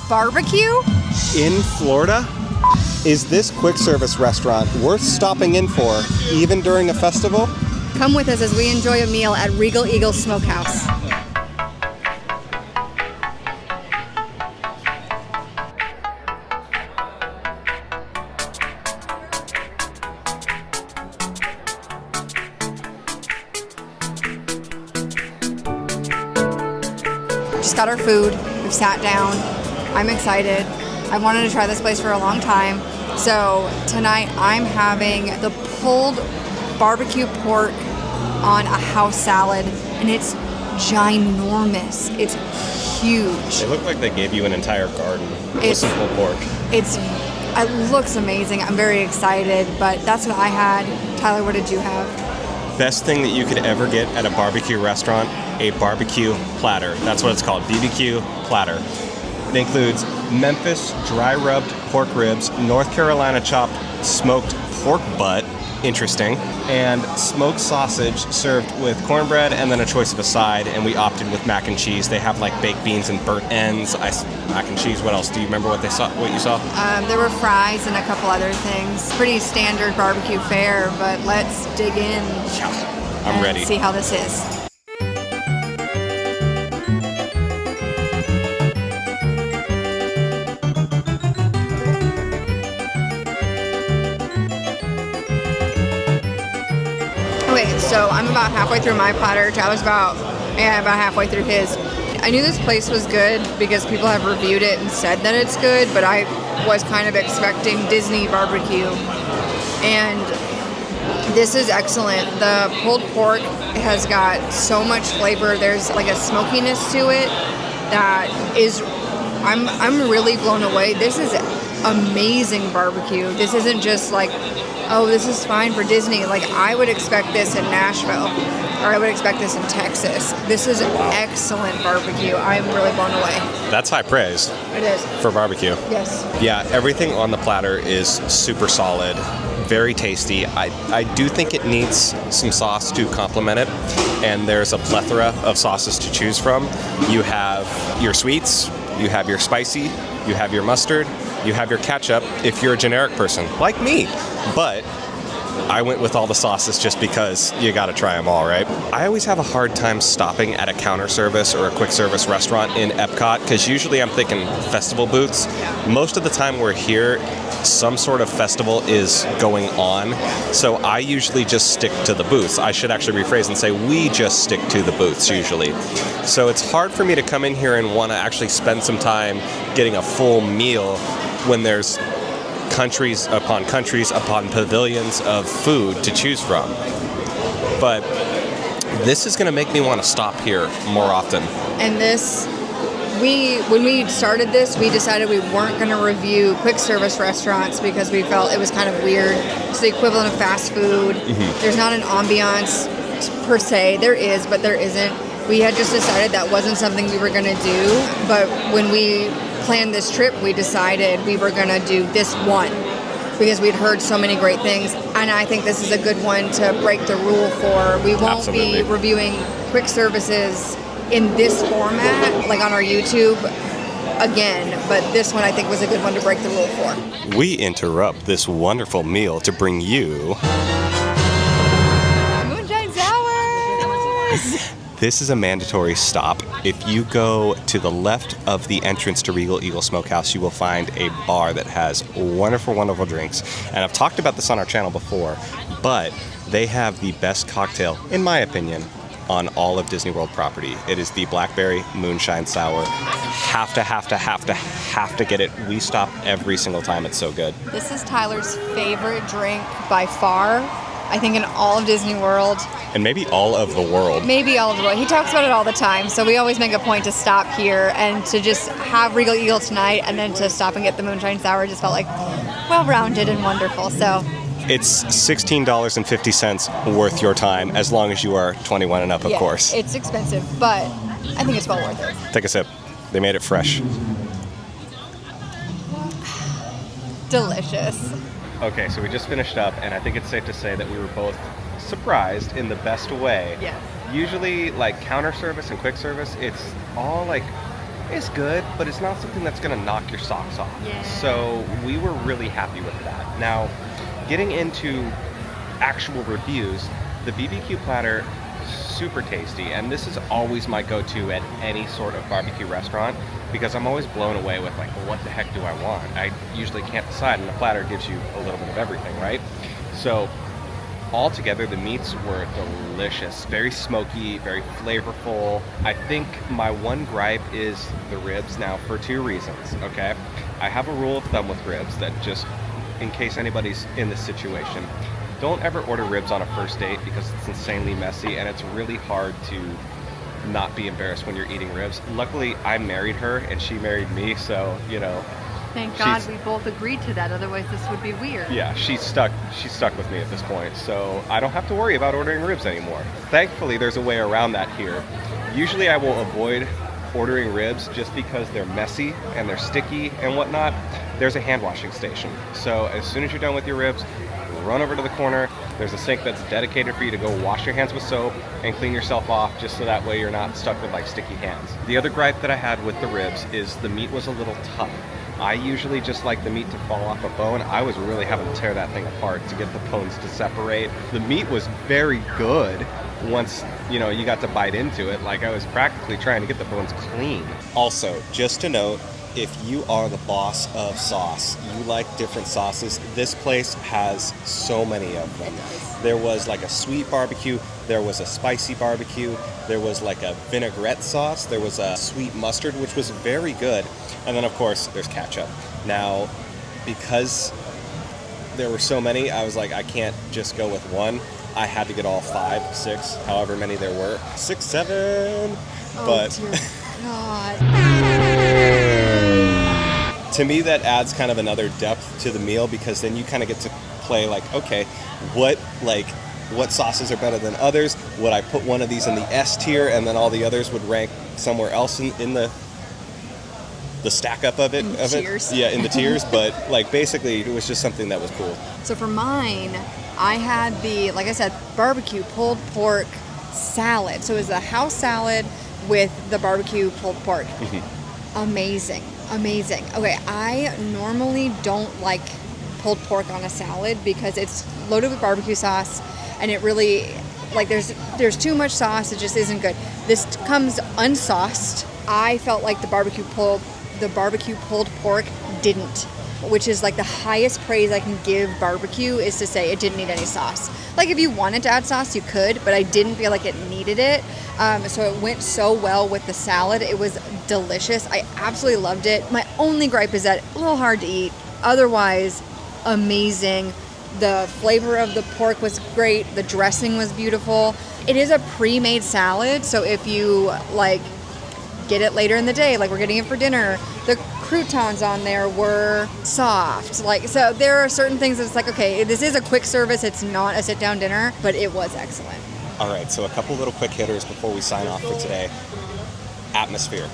barbecue? In Florida? Is this quick service restaurant worth stopping in for, even during a festival? Come with us as we enjoy a meal at Regal Smokehouse. Just got our food. We've sat down. I'm excited. I wanted to try this place for a long time. So tonight I'm having the pulled barbecue pork on a house salad, and it's ginormous. It's huge. They look like they gave you an entire garden with some pulled pork. It looks amazing. I'm very excited, but that's what I had. Tyler, what did you have? Best thing that you could ever get at a barbecue restaurant, a barbecue platter. That's what it's called, BBQ platter. It includes Memphis dry rubbed pork ribs, North Carolina chopped smoked pork butt, interesting, and smoked sausage served with cornbread and then a choice of a side, and we opted with mac and cheese. They have like baked beans and burnt ends, mac and cheese. What else? Do you remember what you saw? There were fries and a couple other things. Pretty standard barbecue fare, but let's dig in. Yeah, I'm ready. See how this is. Okay, so I'm about halfway through my platter. Tyler's about halfway through his. I knew this place was good because people have reviewed it and said that it's good, but I was kind of expecting Disney barbecue. And this is excellent. The pulled pork has got so much flavor. There's like a smokiness to it that is, I'm really blown away. This is amazing barbecue. This isn't just like, oh, this is fine for Disney. Like, I would expect this in Nashville, or I would expect this in Texas. This is excellent barbecue. I'm really blown away. That's high praise. It is. For barbecue. Yes. Yeah, everything on the platter is super solid, very tasty. I do think it needs some sauce to complement it, and there's a plethora of sauces to choose from. You have your sweets, you have your spicy, you have your mustard, you have your ketchup if you're a generic person, like me. But I went with all the sauces just because you gotta try them all, right? I always have a hard time stopping at a counter service or a quick service restaurant in EPCOT, because usually I'm thinking festival booths. Most of the time we're here, some sort of festival is going on, so I usually just stick to the booths. I should actually rephrase and say we just stick to the booths usually. So it's hard for me to come in here and want to actually spend some time getting a full meal when there's countries upon pavilions of food to choose from. But this is going to make me want to stop here more often. And when we started this, we decided we weren't going to review quick service restaurants because we felt it was kind of weird. It's the equivalent of fast food. Mm-hmm. There's not an ambiance per se. There is, but there isn't. We had just decided that wasn't something we were going to do. But when we planned this trip, we decided we were going to do this one because we'd heard so many great things. And I think this is a good one to break the rule for. We won't Absolutely. be reviewing quick services in this format, like on our YouTube again, but this one I think was a good one to break the rule for. We interrupt this wonderful meal to bring you Moonshine Sours! This is a mandatory stop. If you go to the left of the entrance to Regal Smokehouse, you will find a bar that has wonderful, wonderful drinks. And I've talked about this on our channel before, but they have the best cocktail, in my opinion, on all of Disney World property. It is the Blackberry Moonshine Sour. Have to get it. We stop every single time. It's so good. This is Tyler's favorite drink by far, I think, in all of Disney World. And maybe all of the world. Maybe all of the world. He talks about it all the time, so we always make a point to stop here and to just have Regal Eagle tonight and then to stop and get the Moonshine Sour. Just felt like well-rounded and wonderful, so. It's $16.50 worth your time, as long as you are 21 and up, of course. It's expensive, but I think it's well worth it. Take a sip. They made it fresh. Delicious. Okay, so we just finished up, and I think it's safe to say that we were both surprised in the best way. Yes. Usually, like counter service and quick service, it's all like is good, but it's not something that's going to knock your socks off. Yeah. So we were really happy with that. Now, getting into actual reviews, the BBQ platter, super tasty, and this is always my go-to at any sort of barbecue restaurant because I'm always blown away with like, well, what the heck do I want? I usually can't decide, and the platter gives you a little bit of everything, right? So altogether, the meats were delicious, very smoky, very flavorful. I think my one gripe is the ribs. Now, for two reasons, okay? I have a rule of thumb with ribs that just, in case anybody's in this situation, don't ever order ribs on a first date because it's insanely messy and it's really hard to not be embarrassed when you're eating ribs. Luckily, I married her and she married me, so, you know. Thank God we both agreed to that, otherwise this would be weird. Yeah, she's stuck with me at this point, so I don't have to worry about ordering ribs anymore. Thankfully, there's a way around that here. Usually I will avoid ordering ribs just because they're messy and they're sticky and whatnot. There's a hand washing station. So as soon as you're done with your ribs, run over to the corner. There's a sink that's dedicated for you to go wash your hands with soap and clean yourself off, just so that way you're not stuck with like sticky hands. The other gripe that I had with the ribs is the meat was a little tough. I usually just like the meat to fall off a bone. I was really having to tear that thing apart to get the bones to separate. The meat was very good once, you know, you got to bite into it. Like I was practically trying to get the bones clean. Also, just to note, if you are the boss of sauce, you like different sauces, this place has so many of them. There was like a sweet barbecue, there was a spicy barbecue, there was like a vinaigrette sauce, there was a sweet mustard, which was very good. And then of course, there's ketchup. Now, because there were so many, I was like, I can't just go with one. I had to get all 5, 6, however many there were. 6, 7, but... Dear God. To me, that adds kind of another depth to the meal because then you kind of get to play like, okay, what sauces are better than others? Would I put one of these in the S tier and then all the others would rank somewhere else in the stack up of it? Tiers. Yeah, in the tiers. But like basically, it was just something that was cool. So for mine, I had the, like I said, barbecue pulled pork salad. So it was a house salad with the barbecue pulled pork. Amazing. Okay, I normally don't like pulled pork on a salad because it's loaded with barbecue sauce and it really, like there's too much sauce, it just isn't good. This comes unsauced. I felt like the barbecue pulled pork didn't, which is like the highest praise I can give barbecue is to say it didn't need any sauce. Like if you wanted to add sauce, you could, but I didn't feel like it needed it. So it went so well with the salad. It was delicious. I absolutely loved it. My only gripe is that a little hard to eat. Otherwise, amazing. The flavor of the pork was great. The dressing was beautiful. It is a pre-made salad, so if you like get it later in the day, like we're getting it for dinner, the croutons on there were soft. Like, so there are certain things that's like, okay, this is a quick service. It's not a sit-down dinner, but it was excellent. All right, so a couple little quick hitters before we sign off for today. Atmosphere.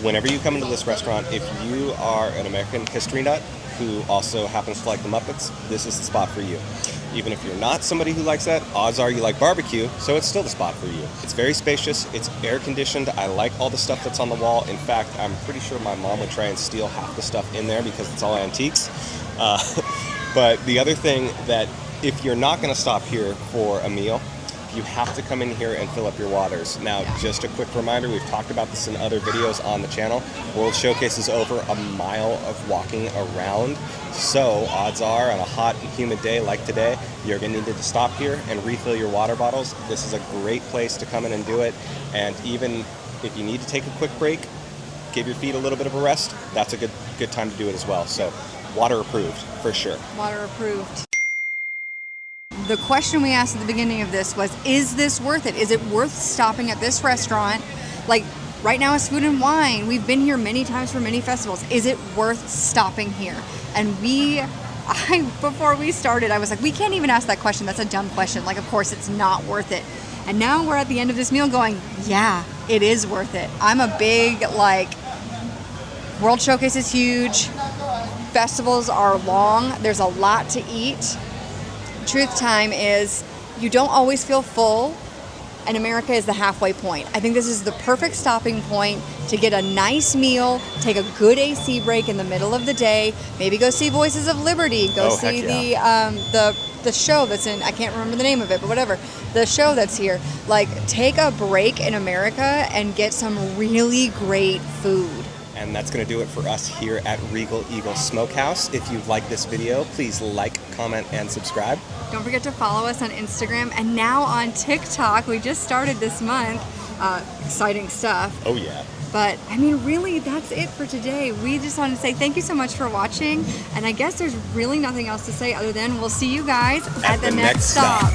Whenever you come into this restaurant, if you are an American history nut who also happens to like the Muppets, this is the spot for you. Even if you're not somebody who likes that, odds are you like barbecue, so it's still the spot for you. It's very spacious, it's air conditioned, I like all the stuff that's on the wall. In fact, I'm pretty sure my mom would try and steal half the stuff in there because it's all antiques. But the other thing that if you're not gonna stop here for a meal, you have to come in here and fill up your waters. Now, just a quick reminder, we've talked about this in other videos on the channel. World Showcase is over a mile of walking around. So odds are on a hot and humid day like today, you're gonna need to stop here and refill your water bottles. This is a great place to come in and do it. And even if you need to take a quick break, give your feet a little bit of a rest, that's a good time to do it as well. So water approved, for sure. Water approved. The question we asked at the beginning of this was, is this worth it? Is it worth stopping at this restaurant? Like, right now it's Food and Wine. We've been here many times for many festivals. Is it worth stopping here? And before we started, I was like, we can't even ask that question. That's a dumb question. Like, of course it's not worth it. And now we're at the end of this meal going, yeah, it is worth it. I'm a big, World Showcase is huge. Festivals are long. There's a lot to eat. Truth time is you don't always feel full, and America is the halfway point. I think this is the perfect stopping point to get a nice meal, take a good AC break in the middle of the day, maybe go see Voices of Liberty, go Oh, see heck yeah. the show that's in, I can't remember the name of it, but whatever, the show that's here. Like, take a break in America and get some really great food. And that's going to do it for us here at Regal Eagle Smokehouse. If you've liked this video, please like, comment, and subscribe. Don't forget to follow us on Instagram and now on TikTok. We just started this month. Exciting stuff. Oh, yeah. But, I mean, really, that's it for today. We just want to say thank you so much for watching. And I guess there's really nothing else to say other than we'll see you guys at the next stop.